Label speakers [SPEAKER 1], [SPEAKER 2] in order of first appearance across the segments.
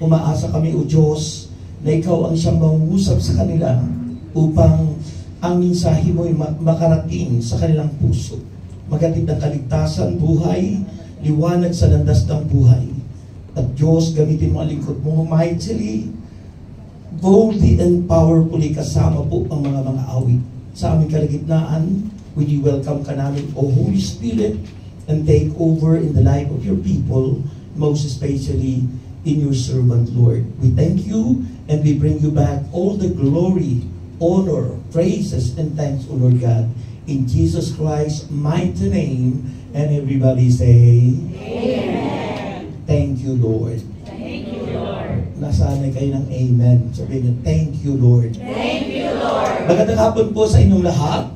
[SPEAKER 1] Umaasa kami, O Diyos, na Ikaw ang siyang mangungusap sa kanila upang ang mensahe mo'y makarating sa kanilang puso. Magatid ng kaligtasan, buhay, liwanag sa landas ng buhay. At Diyos, gamitin mo ang lingkod mo mightily, boldly and powerfully, kasama po ang mga awit. Sa aming kalagitnaan, will you welcome ka namin, O Holy Spirit, and take over in the life of your people, most especially in your servant, Lord. We thank you and we bring you back all the glory, honor, praises, and thanks, O Lord God. In Jesus Christ's mighty name, and everybody say, Amen. Thank you, Lord.
[SPEAKER 2] Thank you, Lord.
[SPEAKER 1] Nasanay kayo ng amen. Sabihin niyo, thank you, Lord.
[SPEAKER 2] Thank you, Lord.
[SPEAKER 1] Magandang hapon po sa inyong lahat.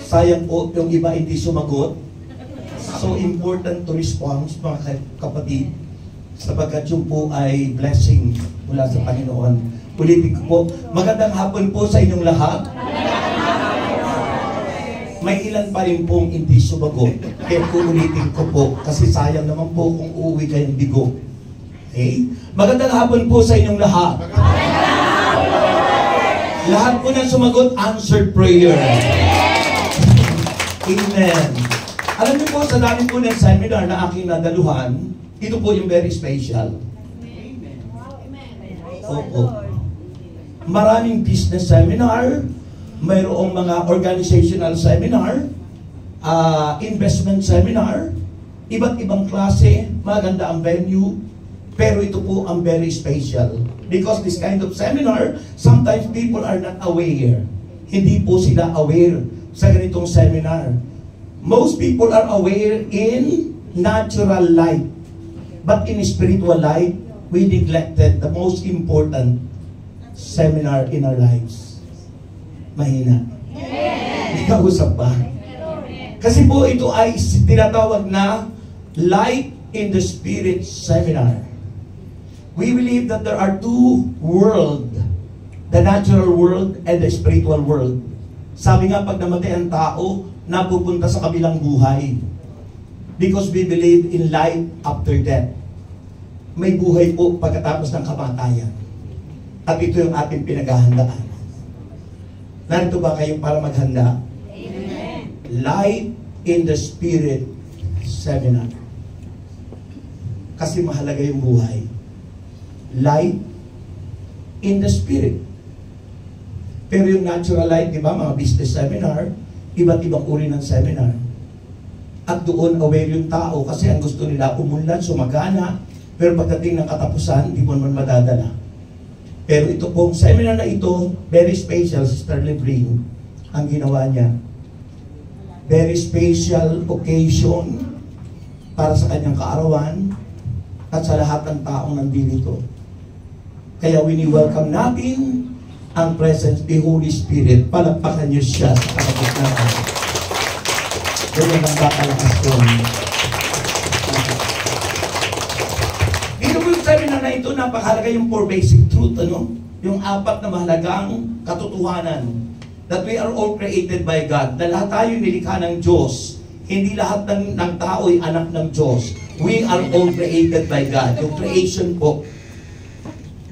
[SPEAKER 1] Sayang po yung iba hindi sumagot. So important to respond, mga kapatid, sapagkat yung po ay blessing mula sa Panginoon. Ulitin ko po, magandang hapon po sa inyong lahat. May ilan pa rin pong hindi sumagot. Kaya ulitin ko po, kasi sayang naman po kung uuwi kayong bigo. Okay? Magandang hapon po sa inyong lahat. Lahat po na sumagot, answered prayer. Amen. Alam niyo po, sa dami po ng seminar na aking nadaluhan, ito po yung very special. Opo. Maraming business seminar, mayroong mga organizational seminar, investment seminar, iba't ibang klase, maganda ang venue, pero ito po ang very special. Because this kind of seminar, sometimes people are not aware. Hindi po sila aware sa ganitong seminar. Most people are aware in natural light. But in spiritual light, we neglected the most important seminar in our lives. Mahina. Ikausap ba? Kasi po ito ay tinatawag na Light in the Spirit Seminar. We believe that there are two worlds, the natural world and the spiritual world. Sabi nga, pag namatay ang tao, napupunta sa kabilang buhay. Because we believe in life after death. May buhay po pagkatapos ng kamatayan. At ito yung ating pinaghahandaan. Narito ba kayo para maghanda? Amen. Life in the Spirit Seminar. Kasi mahalaga yung buhay. Life in the Spirit. Pero yung natural life, di ba, mga business seminar, iba't ibang uri ng seminar. At doon aware yung tao kasi ang gusto nila umunlad, sumagana, pero pagdating ng katapusan, hindi mo naman madadala. Pero ito pong seminar na ito, very special, Sister Lebring, ang ginawa niya. Very special occasion para sa kanyang kaarawan at sa lahat ng taong nandito. Kaya wini-welcome natin ang presence ni Holy Spirit. Palagpakan niyo siya sa kapagitnaan. Ganyan ang kakalakas ko. Dito po yung seminar na ito, napakahalaga yung four basic truth, ano? Yung apat na mahalagang katotohanan. That we are all created by God. Na lahat tayo nilikha ng Diyos. Hindi lahat ng tao ay anak ng Diyos. We are all created by God. Yung creation po.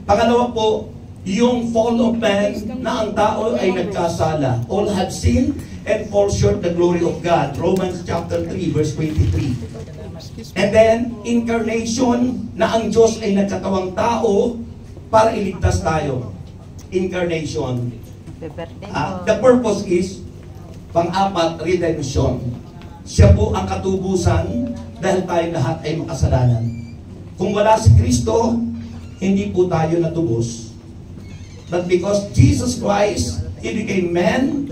[SPEAKER 1] Pangalawa po, yung fall of man na ang tao ay nagkasala. All have sinned and fall short the glory of God. Romans chapter 3 verse 23. And then, incarnation na ang Diyos ay nagkatawang tao para iligtas tayo. Incarnation. The purpose is, pang-apat, redemption. Siya po ang katubusan dahil tayo lahat ay makasalanan. Kung wala si Kristo, hindi po tayo natubos. But because Jesus Christ, He became man,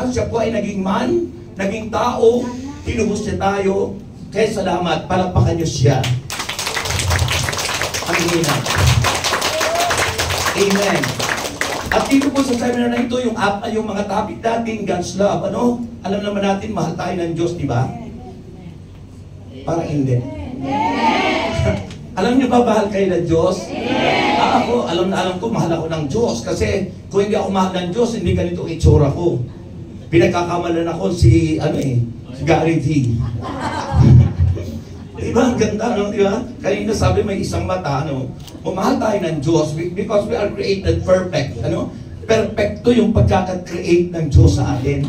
[SPEAKER 1] siya po ay naging man, naging tao, tinubos niya tayo, kaya salamat, palakpakan niyo siya. Amen. Amen. At dito po sa seminar na ito, yung mga topic natin, God's love, ano? Alam naman natin, mahal tayo ng Diyos, di ba? Parang hindi. Alam niyo ba, mahal kayo ng Diyos? Ako, alam ko, mahal ako ng Diyos. Kasi kung hindi ako mahal ng Diyos, hindi ganito itsura ko. Pinagkakamalan ako si Gary V. Diba? Ang ganda, no? Diba? Kanina sabi may isang mata, ano? Umahal tayo ng Diyos because we are created perfect, ano? Perfecto yung pagkaka-create ng Diyos sa atin.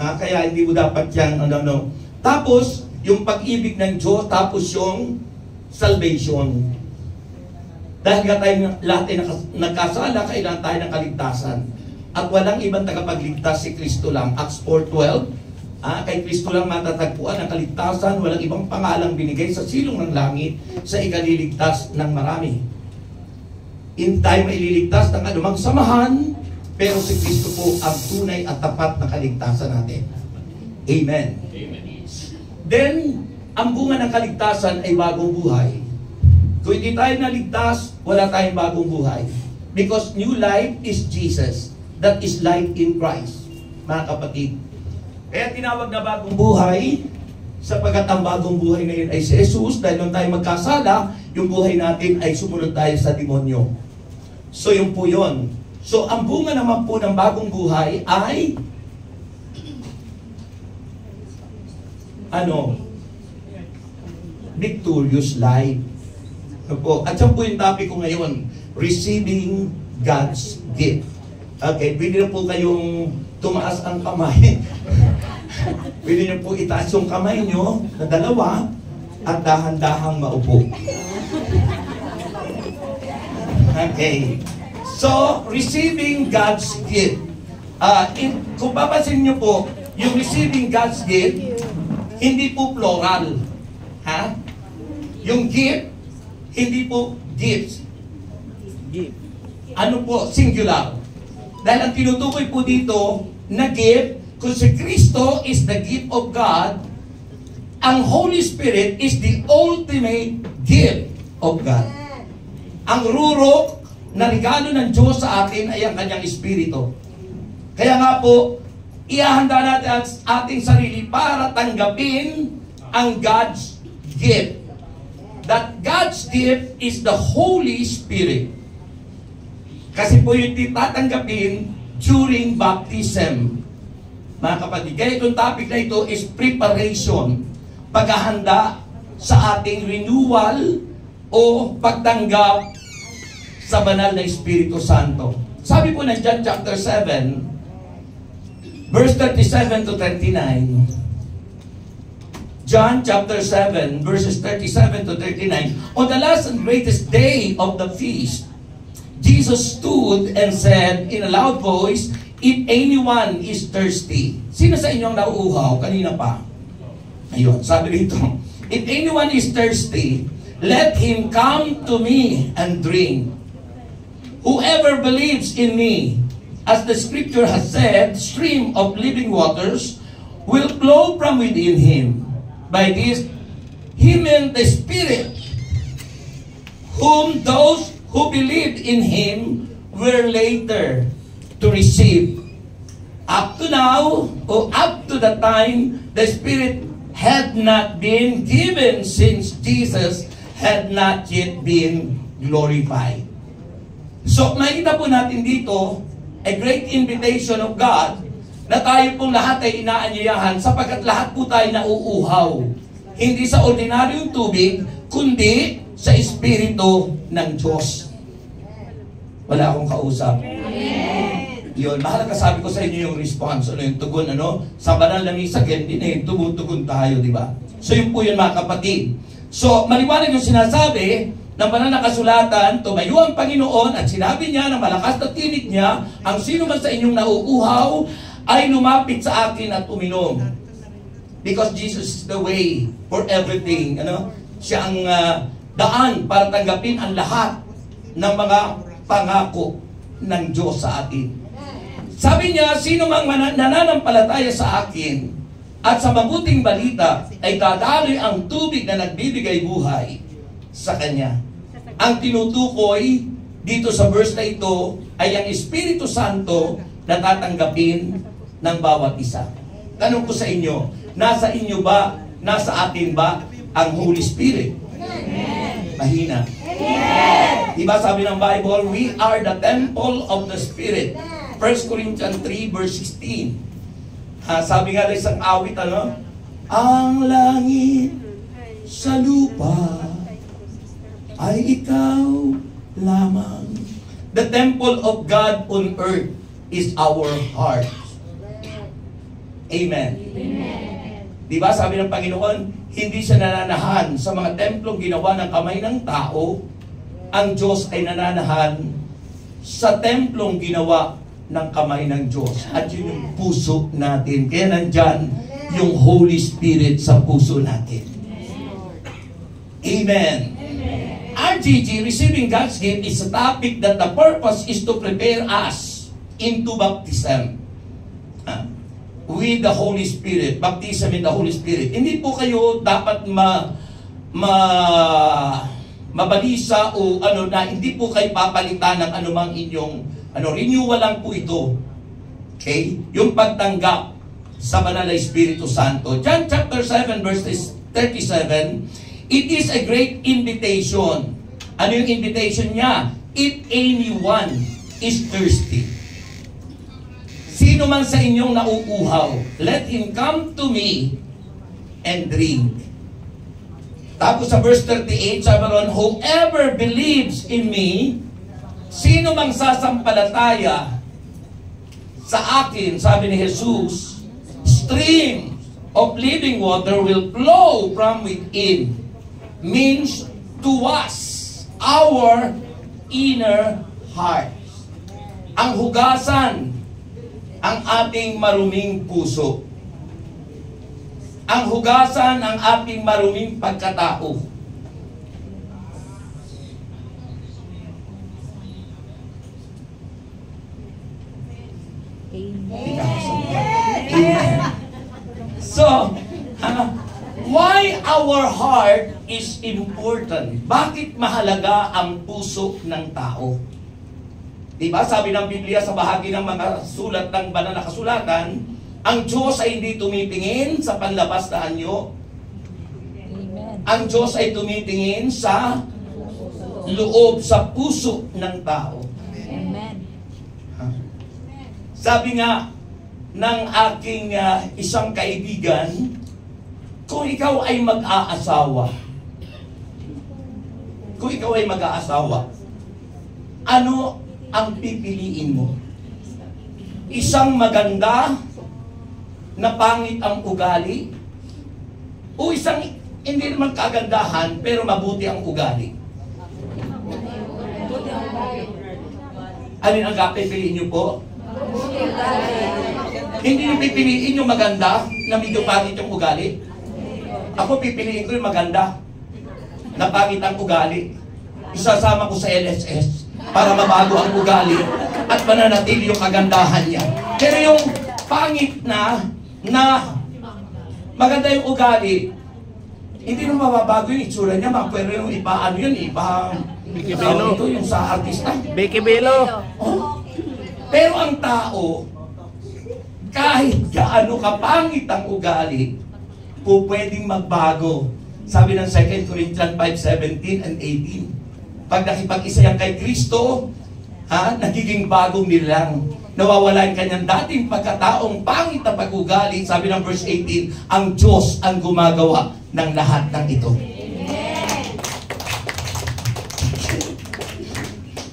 [SPEAKER 1] Kaya hindi mo dapat yan, ano. Tapos, yung pag-ibig ng Diyos, tapos yung salvation. Dahil nga tayo lahat ay nagkasala, kailangan tayo ng kaligtasan. At walang ibang tagapagligtas si Kristo lang. Acts 4:12. Kay Kristo lang matatagpuan ang kaligtasan, walang ibang pangalang binigay sa silong ng langit sa ikaliligtas ng marami. Hindi tayo maililigtas ng anumang samahan, pero si Kristo po ang tunay at tapat na kaligtasan natin. Amen.
[SPEAKER 2] Amen.
[SPEAKER 1] Then, ang bunga ng kaligtasan ay bagong buhay. Kung hindi tayo naligtas, wala tayong bagong buhay. Because new life is Jesus. That is life in Christ. Mga kapatid. Kaya tinawag na bagong buhay, sapagkat ang bagong buhay ngayon ay si Jesus. Dahil nung tayo magkasala, yung buhay natin ay sumunod tayo sa demonyo. So yun po yun. So ang bunga naman po ng bagong buhay ay victorious life. Po. At yan po yung topic ko ngayon, receiving God's gift. Okay, pwede na po kayong tumaas ang kamay. Pwede nyo po itaas yung kamay nyo na dalawa at dahan-dahang maupo. Okay. So, receiving God's gift. Kung papansin nyo po, yung receiving God's gift, hindi po plural. Yung gift, hindi po gifts. Ano po? Singular. Dahil ang tinutukoy po dito na gift, kung si Kristo is the gift of God, ang Holy Spirit is the ultimate gift of God. Ang rurok na regalo ng Diyos sa atin ay ang kanyang Espiritu. Kaya nga po, ihahanda natin ang ating sarili para tanggapin ang God's gift. That God's gift is the Holy Spirit. Kasi po yung tatanggapin during baptism. Mga kapatid, kaya itong topic na ito is preparation. Paghahanda sa ating renewal o pagtanggap sa banal na Espiritu Santo. Sabi po ng John chapter 7, verse 37 to 39. John chapter 7, verses 37 to 39. On the last and greatest day of the feast, Jesus stood and said in a loud voice, "If anyone is thirsty." Sino sa inyong nauuhaw? Kanina pa. Ayun, sabi rito, "If anyone is thirsty, let him come to me and drink. Whoever believes in me, as the scripture has said, stream of living waters will flow from within him." By this, he meant the Spirit, whom those who believed in him were later to receive. Up to now, or up to the time, the Spirit had not been given since Jesus had not yet been glorified. So, makikita po natin dito, a great invitation of God, na tayo pong lahat ay inaanyayahan sapagkat lahat po tayo nauuhaw. Hindi sa ordinaryong tubig, kundi sa Espiritu ng Diyos. Wala akong kausap. Amen. Yun, mahalaga sabi ko sa inyo yung response, yung tugon, sa banal na misa, hindi na yung tugon tayo, di ba? So yun po yun mga kapatid. So, maliwanag yung sinasabi ng banal na kasulatan, tumayo ang Panginoon at sinabi niya na malakas na tinig niya, ang sino man sa inyong nauuhaw, ay lumapit sa akin at uminom. Because Jesus is the way for everything. Siya ang daan para tanggapin ang lahat ng mga pangako ng Diyos sa atin. Sabi niya, sino mang nananampalataya sa akin at sa mabuting balita ay dadaloy ang tubig na nagbibigay buhay sa Kanya. Ang tinutukoy dito sa verse na ito ay ang Espiritu Santo na tatanggapin ng bawat isa. Tanong ko sa inyo, nasa inyo ba, nasa atin ba ang Holy Spirit? Amen. Mahina. Amen. Diba sabi ng Bible, we are the temple of the Spirit. 1 Corinthians 3 verse 16. Sabi nga rin isang awit, ang langit, sa lupa ay ikaw lamang. The temple of God on earth is our heart. Amen. Di ba sabi ng Panginoon, hindi siya nananahan sa mga templong ginawa ng kamay ng tao. Ang Diyos ay nananahan sa templong ginawa ng kamay ng Diyos. At yun yung puso natin. Kaya nandyan yung Holy Spirit sa puso natin. Amen. RGG, receiving God's gift, is a topic that the purpose is to prepare us into baptism with the Holy Spirit. Baptism in the Holy Spirit. Hindi po kayo dapat mabalisa o hindi po kayo papalitan ng anumang inyong renewal lang po ito. Okay? Yung pagtanggap sa Banal na Espiritu Santo. John chapter 7 verses 37, it is a great invitation. Ano yung invitation niya? If anyone is thirsty, sino man sa inyong nauuhaw, let him come to me and drink. Tapos sa verse 38, sabi ron, whoever believes in me, sino mang sasampalataya sa akin, sabi ni Jesus, stream of living water will flow from within. Means to us, our inner heart. Ang hugasan, ang ating maruming puso. Ang hugasan ang ating maruming pagkatao. Amen. So, why our heart is important? Bakit mahalaga ang puso ng tao? Diba? Sabi ng Biblia sa bahagi ng mga sulat ng banal na kasulatan, ang Diyos ay hindi tumitingin sa panlabas na anyo. Amen. Ang Diyos ay tumitingin sa loob, sa puso ng tao. Amen. Sabi nga ng aking isang kaibigan, kung ikaw ay mag-aasawa, ano ang pipiliin mo? Isang maganda na pangit ang ugali, o isang hindi naman kagandahan pero mabuti ang ugali? Alin ang pipiliin niyo po? Hindi niyo pipiliin yung maganda na medyo pangit yung ugali? Ako pipiliin ko yung maganda na pangit ang ugali. Isasama ko sa LSS para mabago ang ugali at mananatili yung kagandahan niya. Pero yung pangit na maganda yung ugali, hindi naman mababago yung itsura niya, pero yung iba,
[SPEAKER 3] Becky Bello.
[SPEAKER 1] ito yung sa artista.
[SPEAKER 3] Becky Bello.
[SPEAKER 1] Oh. Pero ang tao, kahit gaano kapangit ang ugali, po pwedeng magbago. Sabi ng 2 Corinthians 5:17 and 18. Pag nakipag-isa yan kay Kristo, nagiging bagong nilang. Nawawala yung kanyang dating pagkataong pangit na pag-ugali. Sabi ng verse 18, ang Diyos ang gumagawa ng lahat ng ito.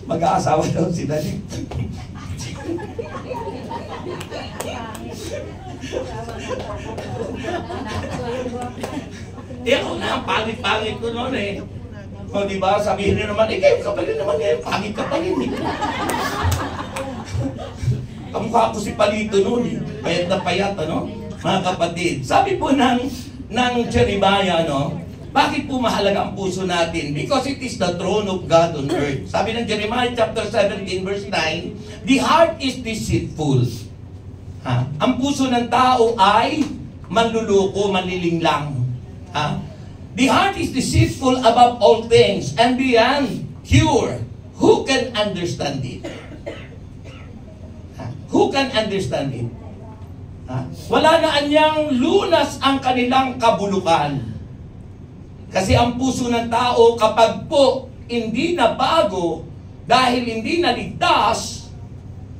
[SPEAKER 1] Mag-aasawa daw sila dito. Ako na, pangit-pangit ko noon eh. O diba, sabihin nyo naman, kayo kapalin naman ngayon, pangit ka pa rin eh. Kamukha ko si Palito noon eh. Payat na payat, mga kapatid. Sabi po ng Jeremiah, bakit po mahalaga ang puso natin? Because it is the throne of God on earth. Sabi ng Jeremiah chapter 17 verse 9, the heart is deceitful. Ang puso ng tao ay manluloko, manlilinglang. The heart is deceitful above all things and beyond cure. Who can understand it? Who can understand it? Wala na anyang lunas ang kanilang kabulukan. Kasi ang puso ng tao, kapag po hindi na bago, dahil hindi naligtas,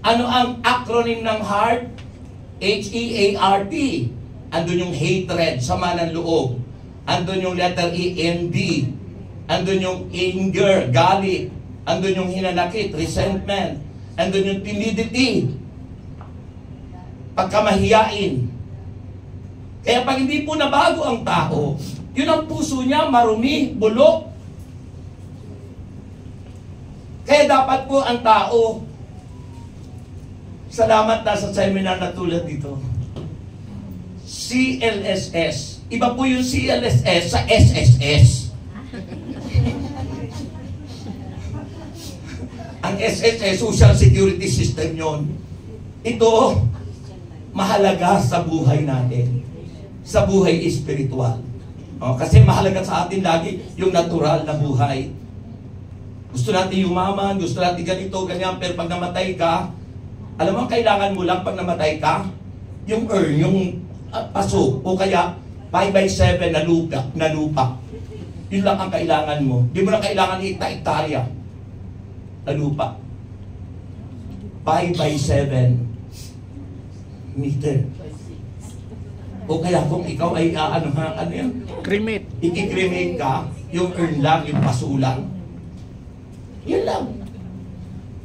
[SPEAKER 1] ano ang acronym ng heart? H-E-A-R-T. Andun yung hatred, sama ng loob. andun yung letter E, N, D. Andun yung anger, galit. Andun yung hinanakit, resentment. Andun yung timidity, pagkamahiyain. Kaya pag hindi po nabago ang tao, yun ang puso niya, marumi, bulok. Kaya dapat po ang tao, salamat na sa seminar na tulad dito, CLSS. Iba po yung CLSS sa SSS. Ang SSS, Social Security System yon. Ito, mahalaga sa buhay natin. Sa buhay espiritual. Kasi mahalaga sa atin lagi yung natural na buhay. Gusto natin yumaman, gusto natin ganito, ganyan, pero pag namatay ka, alam mo, kailangan mo lang pag namatay ka, yung earn, yung paso, o kaya 5/7 na lupa. Yun lang ang kailangan mo. Di mo na kailangan hektarya na lupa. 5/7 meter. O kaya kung ikaw ay ano yan?
[SPEAKER 3] Cremate.
[SPEAKER 1] Ikikremate ka, yung earn lang, yung paso lang. Yun lang.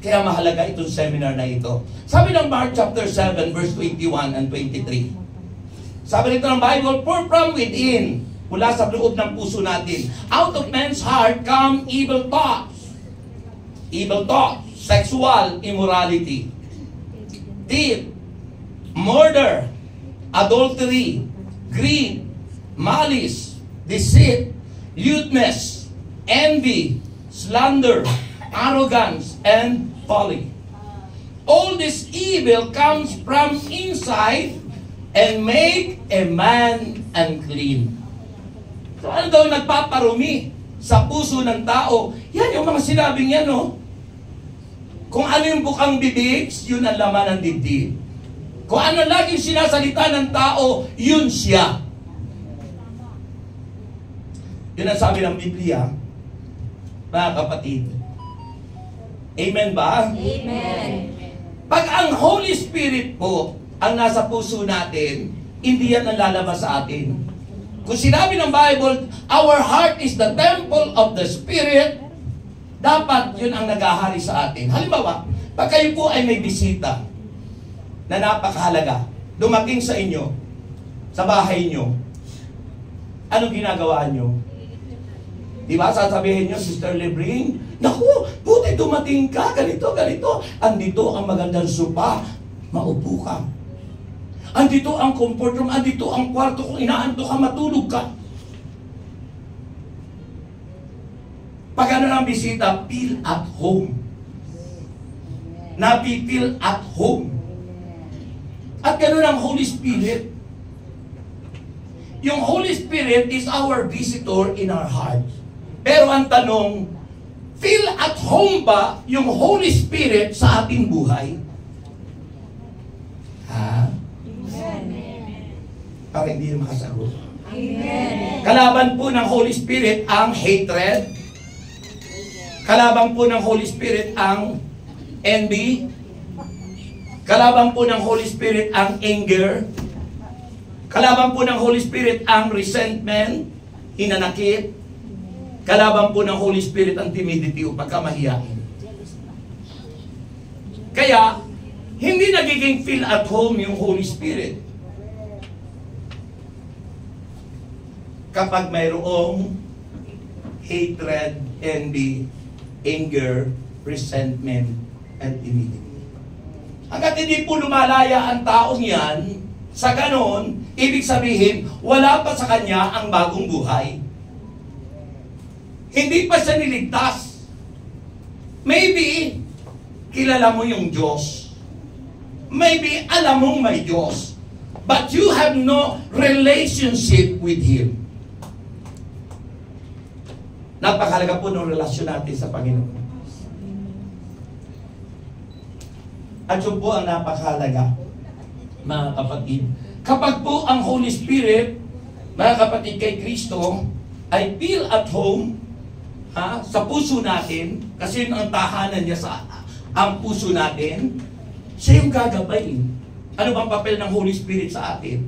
[SPEAKER 1] Kaya mahalaga itong seminar na ito. Sabi ng Mark chapter 7 verse 21 and 23. Sabi nito ng Bible, for from within, mula sa loob ng puso natin, out of man's heart come evil thoughts. Evil thoughts, sexual immorality, thief, murder, adultery, greed, malice, deceit, lewdness, envy, slander, arrogance, and folly. All this evil comes from inside and make a man unclean. So ano daw nagpaparumi sa puso ng tao? Yan yung mga sinabing yan, no? Kung ano yung bukang bibig, yun ang laman ng dibdib. Kung ano laging sinasalita ng tao, yun siya. Yun ang sabi ng Biblia, mga kapatid. Amen ba?
[SPEAKER 2] Amen.
[SPEAKER 1] Pag ang Holy Spirit po ang nasa puso natin, hindi yan ang lalabas sa atin. Kung sinabi ng Bible, our heart is the temple of the Spirit, dapat yun ang naghahari sa atin. Halimbawa, pag kayo po ay may bisita na napakahalaga, dumating sa inyo, sa bahay nyo, anong ginagawa nyo? Diba, sasabihin nyo, Sister Lebring, naku, buti dumating ka, ganito, ganito. Andito ang magandang sopa, maupo ka. Andito ang comfort room, andito ang kwarto, kung inaanto ka, matulog ka. Pag ano ng bisita, feel at home. Napi-feel at home. At ganoon ang Holy Spirit. Yung Holy Spirit is our visitor in our heart. Pero ang tanong, feel at home ba yung Holy Spirit sa ating buhay? Ha? Para hindi makasagot.
[SPEAKER 2] Amen.
[SPEAKER 1] Kalaban po ng Holy Spirit ang hatred. Kalaban po ng Holy Spirit ang envy. Kalaban po ng Holy Spirit ang anger. Kalaban po ng Holy Spirit ang resentment, hinanakit. Kalaban po ng Holy Spirit ang timidity o pagkamahiyain. Kaya, hindi nagiging feel at home yung Holy Spirit kapag mayroong hatred, envy, anger, resentment, and timidity. Hanggat hindi po lumalaya ang taong yan, sa ganon, ibig sabihin, wala pa sa kanya ang bagong buhay. Hindi pa siya niligtas. Maybe, kilala mo yung Diyos. Maybe, alam mong may Diyos. But you have no relationship with Him. Napakalaga po ng relasyon natin sa Panginoon. At yun po ang napakalaga, mga kapatid. Kapag po ang Holy Spirit, mga kapatid, kay Kristo, ay feel at home sa puso natin, kasi yun ang tahanan niya sa ang puso natin, siya yung gagabay. Ano bang papel ng Holy Spirit sa atin?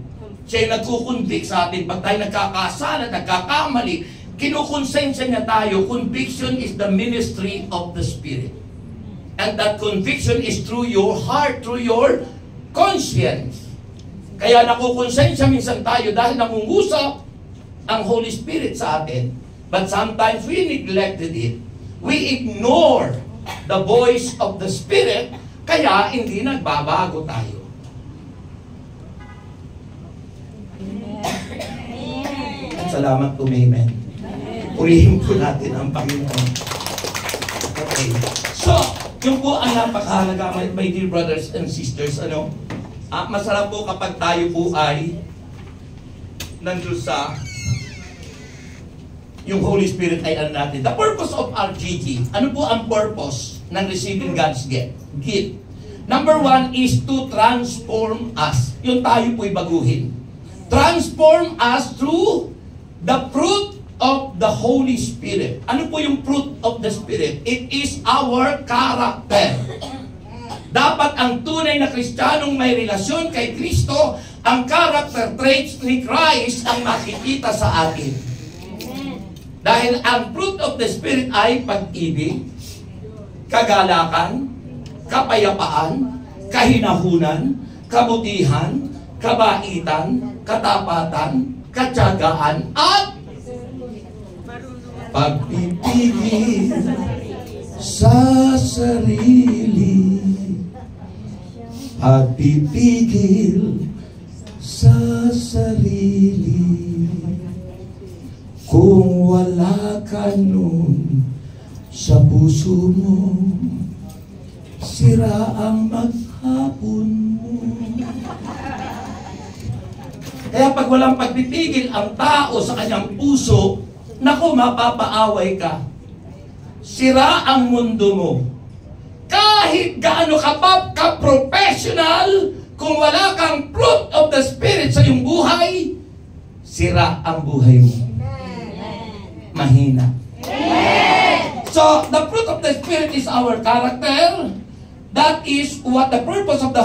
[SPEAKER 1] Siya yung nagkukonvict sa atin. Pag tayo nagkakasala, nagkakamali, kinukonsensya niya tayo. Conviction is the ministry of the Spirit. And that conviction is through your heart, through your conscience. Kaya nakukonsensya minsan tayo dahil nangungusap ang Holy Spirit sa atin. But sometimes we neglected it. We ignore the voice of the Spirit, kaya hindi nagbabago tayo. Salamat po, amen. Purihin po natin ang Panginoon. Okay. So, yung po ang napakahalaga, my dear brothers and sisters, masarap po kapag tayo po ay nandun sa yung Holy Spirit ay natin. The purpose of RGG, ano po ang purpose ng receiving God's gift? Number 1 is to transform us. Yung tayo po'y baguhin. Transform us through the fruit of the Holy Spirit. Ano po yung fruit of the Spirit? It is our character. Dapat ang tunay na Kristiyanong may relasyon kay Kristo, ang character traits ni Christ ang makikita sa atin. Dahil ang fruit of the Spirit ay pag-ibig, kagalakan, kapayapaan, kahinahunan, kabutihan, kabaitan, katapatan, katyagaan, at pagpipigil sa sarili. Pagpipigil sa sarili. Kung wala ka nun sa puso mo, sira ang maghapon mo. Kaya pag walang pagpipigil ang tao sa kanyang puso, naku, mapapaaway ka. Sira ang mundo mo. Kahit gaano ka pa ka-professional, kung wala kang fruit of the Spirit sa iyong buhay, sira ang buhay mo. Mahina. So, the fruit of the Spirit is our character. That is what the purpose of the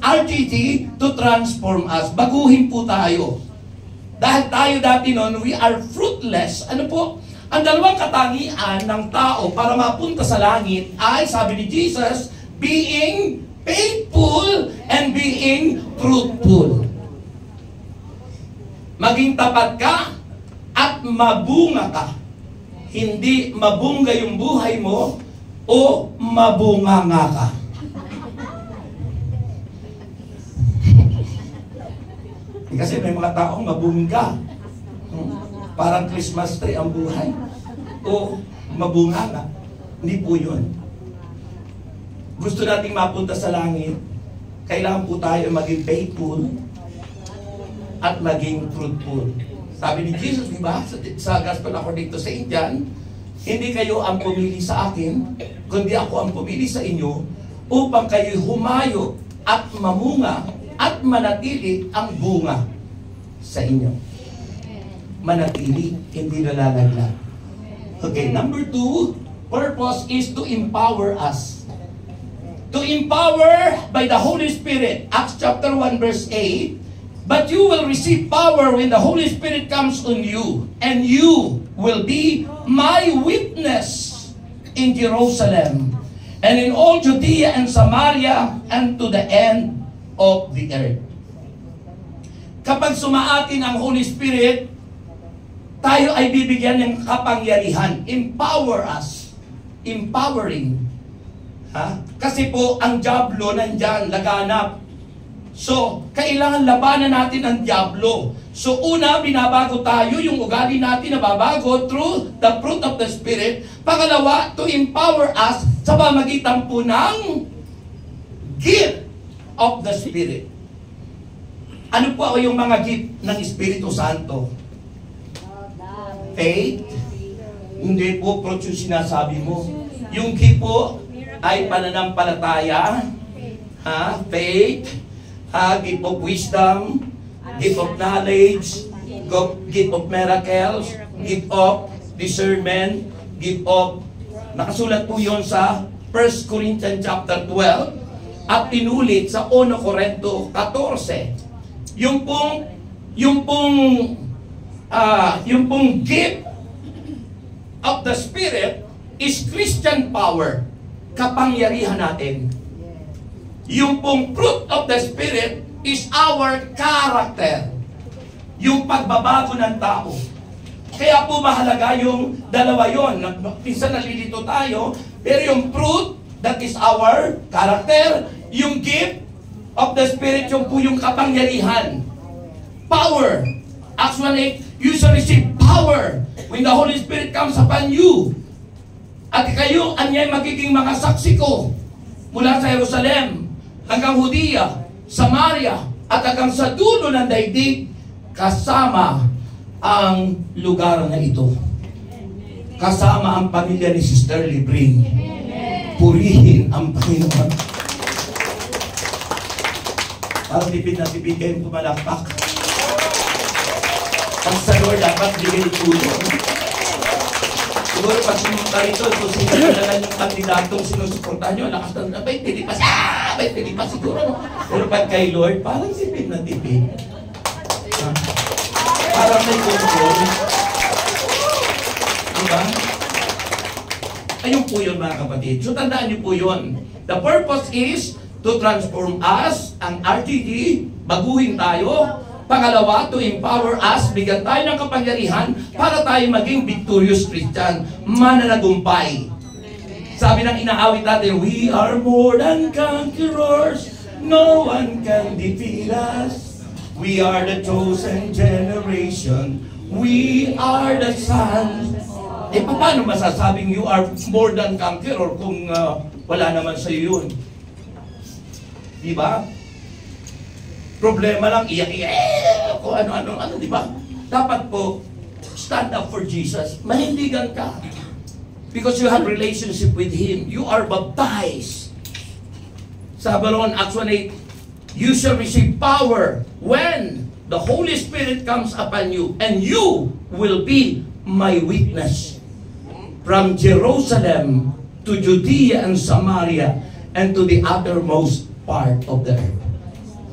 [SPEAKER 1] RGG, to transform us. Baguhin po tayo. Dahil tayo dati noon, we are fruitless. Ano po? Ang dalawang katangian ng tao para mapunta sa langit ay, sabi ni Jesus, being faithful and being fruitful. Maging tapat ka at mabunga ka. Hindi mabunga yung buhay mo o mabunganga ka. Kasi may mga taong mabungga. Parang Christmas tree ang buhay. O mabunganga. Hindi po yun. Gusto nating mapunta sa langit, kailangan po tayo maging faithful at maging fruitful. Sabi ni Jesus, di ba, sa Gospel according to St. John, hindi kayo ang pumili sa akin, kundi ako ang pumili sa inyo upang kayo humayo at mamunga at manatili ang bunga sa inyo. Manatili, hindi nalalaglag. Okay, number 2, purpose is to empower us. To empower by the Holy Spirit. Acts chapter 1 verse 8, but you will receive power when the Holy Spirit comes on you, and you will be my witness in Jerusalem, and in all Judea and Samaria, and to the end of the earth. Kapag sumaatin ang Holy Spirit, tayo ay bibigyan ng kapangyarihan. Empower us. Empowering. Kasi po, ang dyablo nandyan, laganap. So, kailangan labanan natin ang dyablo. So, una, binabago tayo, yung ugali natin nababago through the fruit of the Spirit. Pangalawa, to empower us sa pamagitan po ng gift of the Spirit. Ano po yung mga gift ng Espiritu Santo? Faith. Hindi po, fruit yung sinasabi mo. Yung gift po ay pananampalataya, faith, gift of wisdom, gift of knowledge, gift of miracles, gift of discernment, gift of, nakasulat po yun sa 1 Corinthians chapter 12 at pinulit sa 1 Corinto 14. Yung pong yung pong gift of the Spirit is Christian power. Kapangyarihan natin. Yung pong fruit of the Spirit is our character. Yung pagbabago ng tao. Kaya po mahalaga yung dalawa yon. Minsan nalilito tayo, pero yung fruit, that is our character. Yung gift of the Spirit, yung po yung kapangyarihan. Power. Actually, you shall receive power when the Holy Spirit comes upon you. At kayo, anyay magiging mga saksi ko mula sa Jerusalem hanggang Judea, Samaria, at hanggang sa dulo ng daigdig, kasama ang lugar na ito. Kasama ang pamilya ni Sister Libring. Purihin ang Panginoon. Parang tipid na tipid kayong pumalakpak. Pag sa Lord, dapat bigay tulong. Siguro pag sumunta rito, so sinalalan yung kandidatong sinusuportahan nyo, lakas ng abay, tilipas, abay, tilipas siguro. Pero pag kay Lord, parang tipid na tipid. Parang may control. Diba? Ayun po yun mga kapatid. So tandaan nyo po yun. The purpose is to transform us, ang RTG, baguhin tayo. Pangalawa, to empower us, bigyan tayo ng kapangyarihan para tayo maging victorious Christian, mananagumpay. Sabi ng inaawit natin, we are more than conquerors, no one can defeat us. We are the chosen generation, we are the sons. Paano masasabing you are more than conqueror kung wala naman sa iyo yun? Diba? Problema lang, iyak-iyak, kung ano, di ba? Dapat po, stand up for Jesus. Manindigan ka. Because you have relationship with Him. You are baptized. Sabi ron, Acts 1:8, you shall receive power when the Holy Spirit comes upon you, and you will be my witness. From Jerusalem to Judea and Samaria, and to the uttermost part of the earth.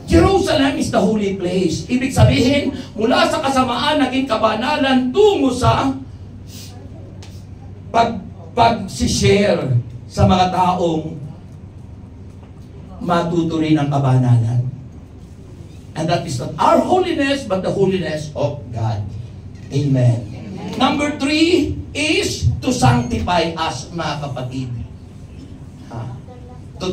[SPEAKER 1] Jerusalem is the holy place. Ibig sabihin, mula sa kasamaan, naging kabanalan, tungo sa pag-share sa mga taong matutuloy ng kabanalan. And that is not our holiness, but the holiness of God. Amen. Number 3 is to sanctify us, mga kapatid. To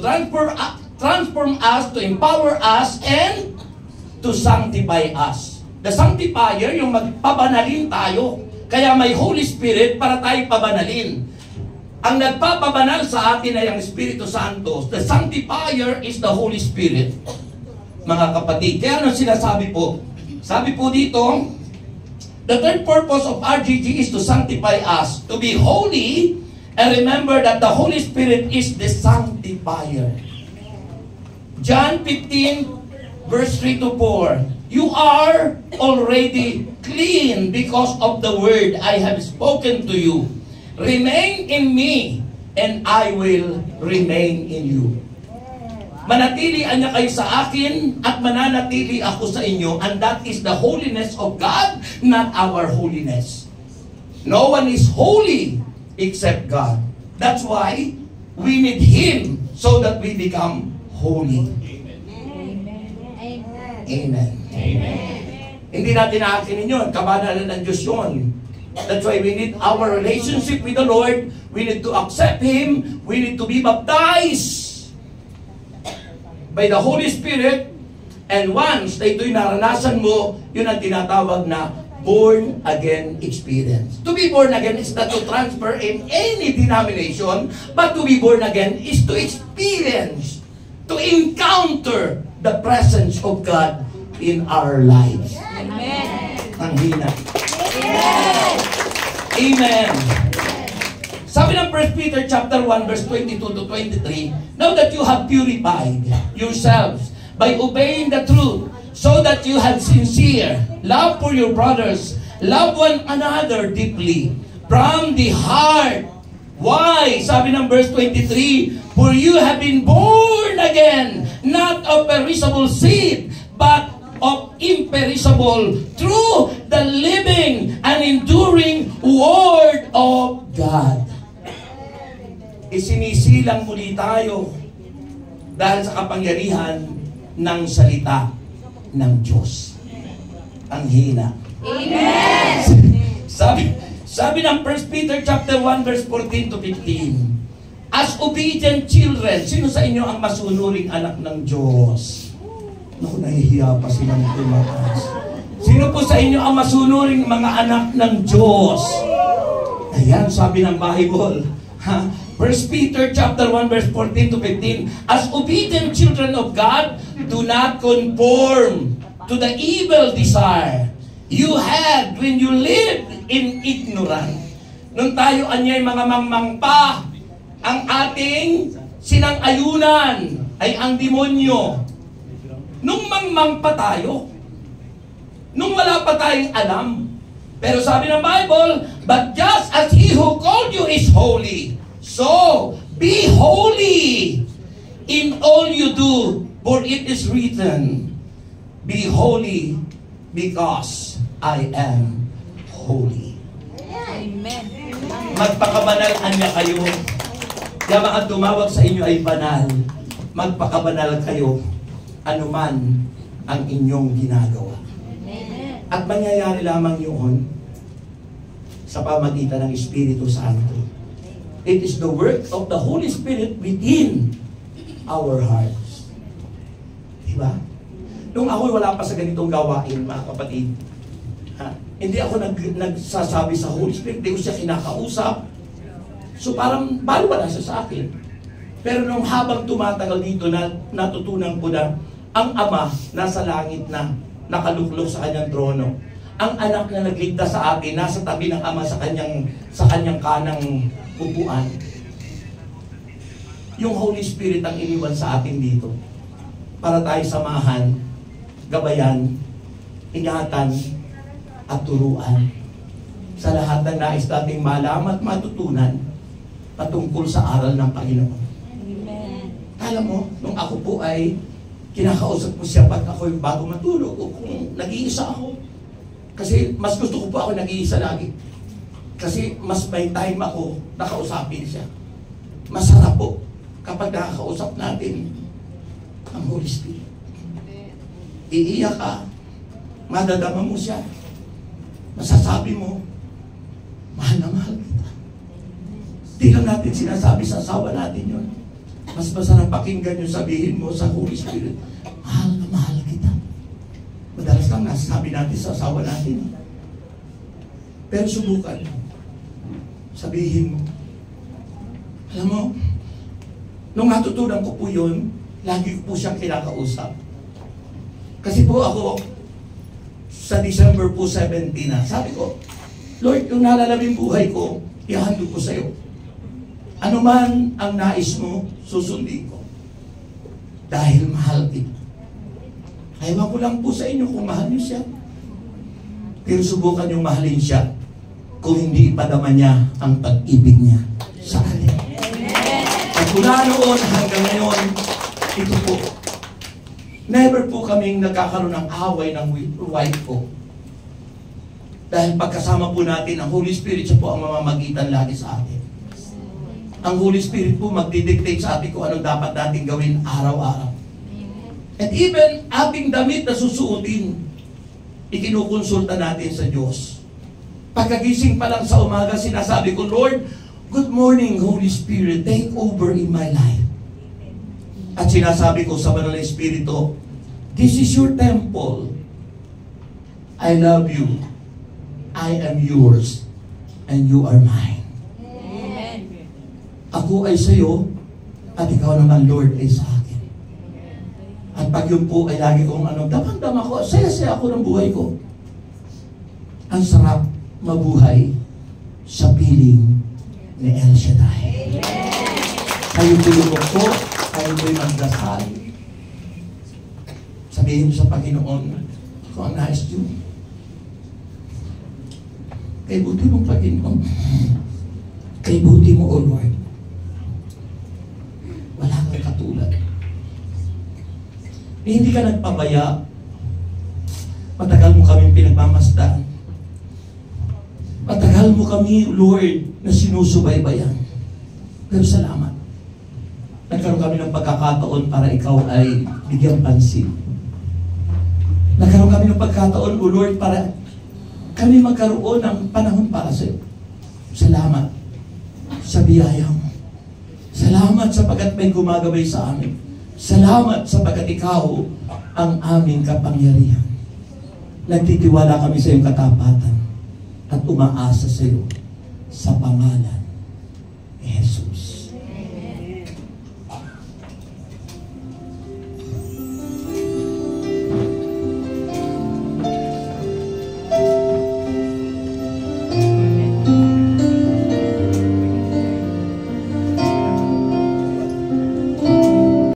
[SPEAKER 1] transform us, to empower us, and to sanctify us. The sanctifier, yung magpabanalin tayo. Kaya may Holy Spirit para tayo pabanalin. Ang nagpapabanal sa atin ay ang Espiritu Santo. The sanctifier is the Holy Spirit, mga kapatid. Kaya ano sinasabi po? Sabi po dito, the third purpose of RGG is to sanctify us, to be holy, and remember that the Holy Spirit is the sanctifier. John 15, verse 3 to 4. You are already clean because of the word I have spoken to you. Remain in me, and I will remain in you. Manatilian niya kayo sa akin, at mananatili ako sa inyo, and that is the holiness of God, not our holiness. No one is holy except God. That's why we need Him so that we become holy.
[SPEAKER 2] Amen.
[SPEAKER 1] Amen. Amen. Hindi natin aakinin yun. Kabanalan ng Diyos yun. That's why we need our relationship with the Lord. We need to accept Him. We need to be baptized by the Holy Spirit. And once na ito'y naranasan mo, yun ang tinatawag na born again experience. To be born again is not to transfer in any denomination, but to be born again is to experience, to encounter the presence of God in our lives.
[SPEAKER 2] Amen.
[SPEAKER 1] Ang hina.
[SPEAKER 2] Amen.
[SPEAKER 1] Amen. Sabi ng 1 Peter chapter 1 verse 22 to 23, now that you have purified yourselves by obeying the truth, so that you have sincere love for your brothers, love one another deeply from the heart. Why? Sabi ng verse 23, for you have been born again, not of perishable seed, but of imperishable through the living and enduring Word of God. Isinisilang muli tayo dahil sa kapangyarihan ng salita ng Diyos. Ang hina.
[SPEAKER 2] Amen!
[SPEAKER 1] Sabi ng 1 Peter chapter 1 verse 14 to 15, as obedient children, sino sa inyo ang masunuring anak ng Diyos? Naku, nahihiya pa silang tumakas. Sino po sa inyo ang masunuring mga anak ng Diyos? Ayan, sabi ng Bible. 1 Peter chapter 1 verse 14 to 15, as obedient children of God, do not conform to the evil desire you had when you lived in ignorance. Nung tayo anyay mga mangmangpa, ang ating sinang-ayunan ay ang demonyo. Nung mangmang pa tayo, nung wala pa tayong alam. Pero sabi ng Bible, but just as He who called you is holy, so be holy in all you do, for it is written, be holy because I am holy.
[SPEAKER 2] Amen.
[SPEAKER 1] Magpakabanal niya kayo. Kaya mga tumawag sa inyo ay banal. Magpakabanal kayo anuman ang inyong ginagawa.
[SPEAKER 2] Amen.
[SPEAKER 1] At mangyayari lamang yun sa pamagitan ng Espiritu Santo. It is the work of the Holy Spirit within our hearts. Diba? Nung ako wala pa sa ganitong gawain, mga kapatid, hindi ako nagsasabi sa Holy Spirit, hindi ko siya kinakausap. So parang wala siya sa akin. Pero nung habang tumatagal dito, natutunan ko na ang Ama nasa langit na, nakaluklok sa kanyang trono. Ang anak na nagligtas sa akin, nasa tabi ng Ama sa kanyang kanang upuan. Yung Holy Spirit ang iniwan sa atin dito para tayo samahan, gabayan, ingatan, at turuan sa lahat ng nais nating malaman at matutunan patungkol sa aral ng Panginoon.
[SPEAKER 2] Amen.
[SPEAKER 1] Alam mo, nung ako po ay kinakausap ko siya pag ako bago matulog o kung nag-iisa ako. Kasi mas gusto ko po ako nag-iisa lagi. Kasi mas may time ako nakausapin siya. Masarap po kapag nakakausap natin ang Holy Spirit. Iiyak ka, madadama mo siya. Masasabi mo, mahal na mahal kita. Di lang natin sinasabi sa asawa natin yun. Mas masarap pakinggan yung sabihin mo sa Holy Spirit, mahal na mahal kita. Madalas lang nasasabi natin sa asawa natin. Pero subukan. Sabihin mo. Alam mo, nung natutunan ko po yun, lagi ko po siyang kinakausap. Kasi po ako, sa December po 17 na, sabi ko, Lord, yung nalalabing buhay ko, ihandog ko sa'yo. Ano man ang nais mo, susundin ko. Dahil mahal kita. Ewan ko lang po sa inyo kung mahal niyo siya. Pero subukan niyong mahalin siya kung hindi ipadama niya ang pag-ibig niya sa atin. At mula noon hanggang ngayon, ito po, never po kaming nagkakaroon ng away ng wife ko. Dahil pagkasama po natin, ang Holy Spirit siya po ang mamamagitan lagi sa atin. Ang Holy Spirit po magdidictate sa atin kung anong dapat natin gawin araw-araw. And even ating damit na susuotin, ikinukonsulta natin sa Diyos. Pagkagising pa lang sa umaga, sinasabi ko, Lord, good morning, Holy Spirit, take over in my life. At sinasabi ko sa Banal na Espiritu, this is your temple. I love you. I am yours. And you are mine.
[SPEAKER 2] Amen.
[SPEAKER 1] Ako ay sa iyo, at ikaw naman, Lord, ay sa akin. At pag yun po ay lagi kong damang-dama ko, saya-saya ako ng buhay ko. Ang sarap mabuhay sa piling ni El Shaddai. Kayo tulunok ko, kayo po'y magdasal. Sabihin mo sa Panginoon, kung ang nais niyo. Kay buti mong Panginoon. Kay buti mo, O Lord. Wala kang katulad. Hindi ka nagpabaya Matagal mo kaming pinagmamasdan. Matagal mo kami, Lord, na sinusubaybayan. Pero salamat. Nagkaroon kami ng pagkakataon para ikaw ay bigyan pansin. Nagkaroon kami ng pagkakataon, O Lord, para kami magkaroon ng panahon para sa iyo. Salamat sa biyaya mo. Salamat sapagkat may gumagabay sa amin. Salamat sapagkat ikaw ang aming kapangyarihan. Nagtitiwala kami sa iyong katapatan at umaasa sa iyo sa pangalan